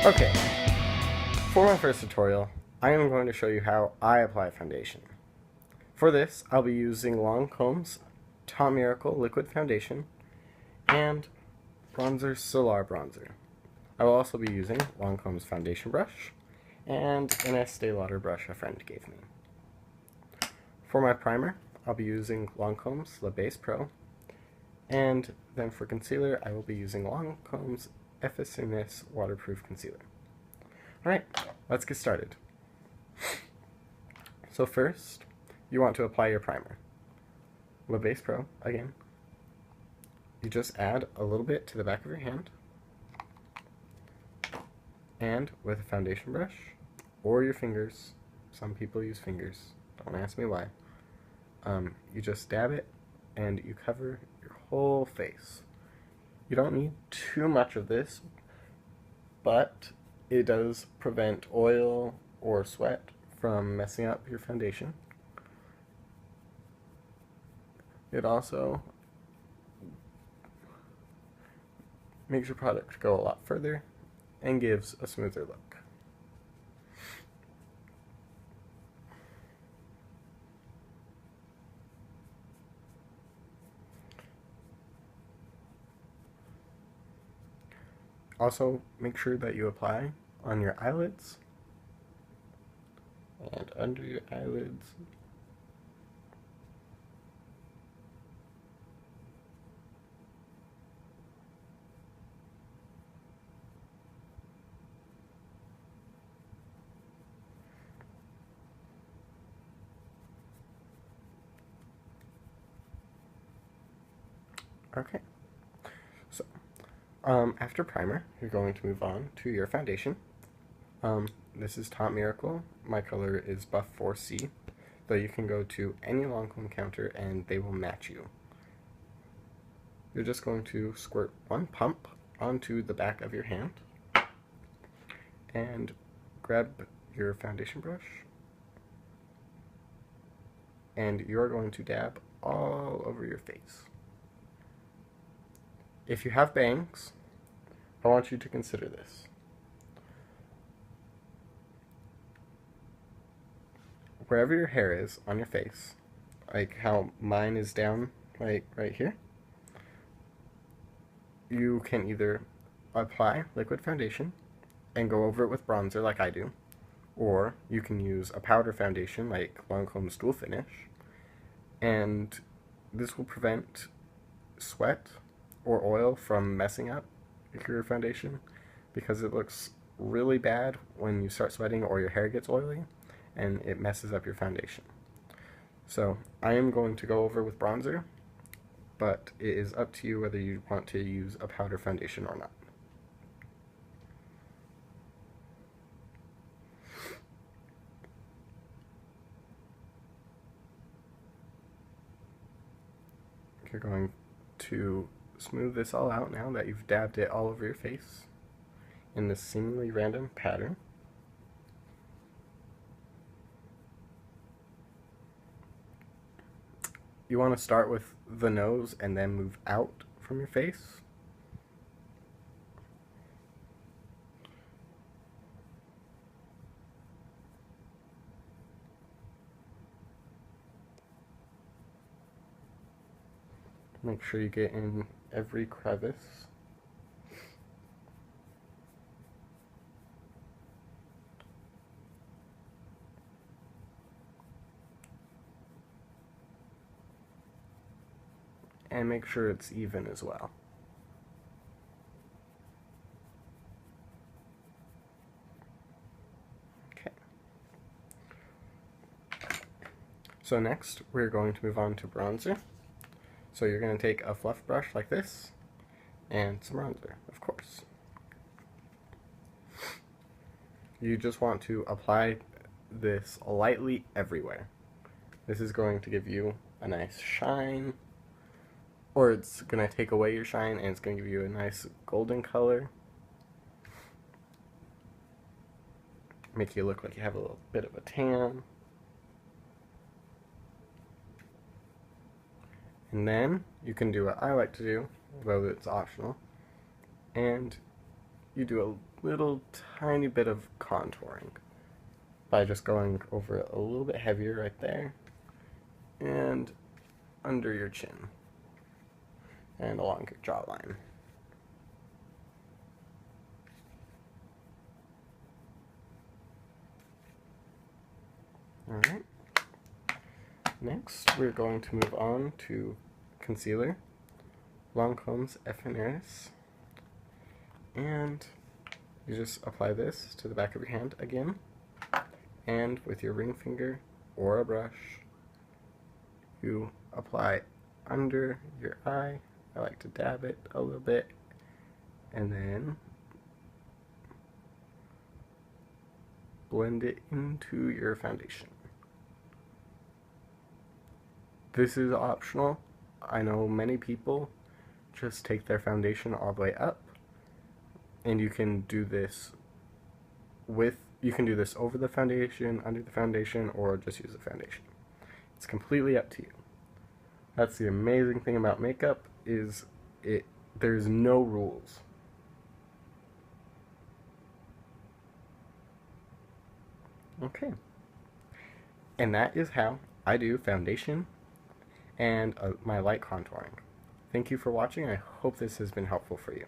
Okay, for my first tutorial, I am going to show you how I apply foundation. For this, I'll be using Lancome's Tom Miracle Liquid Foundation and Bronzer Solar Bronzer. I will also be using Lancome's foundation brush and an Estee Lauder brush a friend gave me. For my primer, I'll be using Lancome's La Base Pro, and then for concealer, I will be using Lancome's Efficacious Waterproof Concealer. Alright, let's get started. So first, you want to apply your primer. La Base Pro, again. You just add a little bit to the back of your hand, and with a foundation brush, or your fingers, some people use fingers, don't ask me why, you just dab it, and you cover your whole face. You don't need too much of this, but it does prevent oil or sweat from messing up your foundation. It also makes your product go a lot further and gives a smoother look. Also, make sure that you apply on your eyelids and under your eyelids. Okay, so after primer, you're going to move on to your foundation. This is Tom Miracle. My color is Buff 4C, though you can go to any Lancome counter and they will match you. You're just going to squirt one pump onto the back of your hand and grab your foundation brush, and you're going to dab all over your face. If you have bangs, I want you to consider this. Wherever your hair is on your face, like how mine is down right here, you can either apply liquid foundation and go over it with bronzer like I do, or you can use a powder foundation like Lancome's Dual Finish, and this will prevent sweat or oil from messing up your foundation, because it looks really bad when you start sweating or your hair gets oily and it messes up your foundation. So I am going to go over with bronzer, but it is up to you whether you want to use a powder foundation or not. You're going to smooth this all out now that you've dabbed it all over your face in this seemingly random pattern. You want to start with the nose and then move out from your face. Make sure you get in every crevice. And make sure it's even as well. Okay. So next, we're going to move on to bronzer. So you're going to take a fluff brush like this, and some bronzer, of course. You just want to apply this lightly everywhere. This is going to give you a nice shine, or it's going to take away your shine and it's going to give you a nice golden color. Make you look like you have a little bit of a tan. And then you can do what I like to do, though it's optional, and you do little tiny bit of contouring by just going over it a little bit heavier right there and under your chin and along your jawline. Alright. Next, we're going to move on to concealer, Lancome's Ephemeris, and you just apply this to the back of your hand again, and with your ring finger or a brush, you apply under your eye. I like to dab it a little bit, and then blend it into your foundation. This is optional. I know many people just take their foundation all the way up, and you can do this over the foundation, under the foundation, or just use the foundation. It's completely up to you. That's the amazing thing about makeup, is there's no rules. Okay. And that is how I do foundation and my light contouring. Thank you for watching. I hope this has been helpful for you.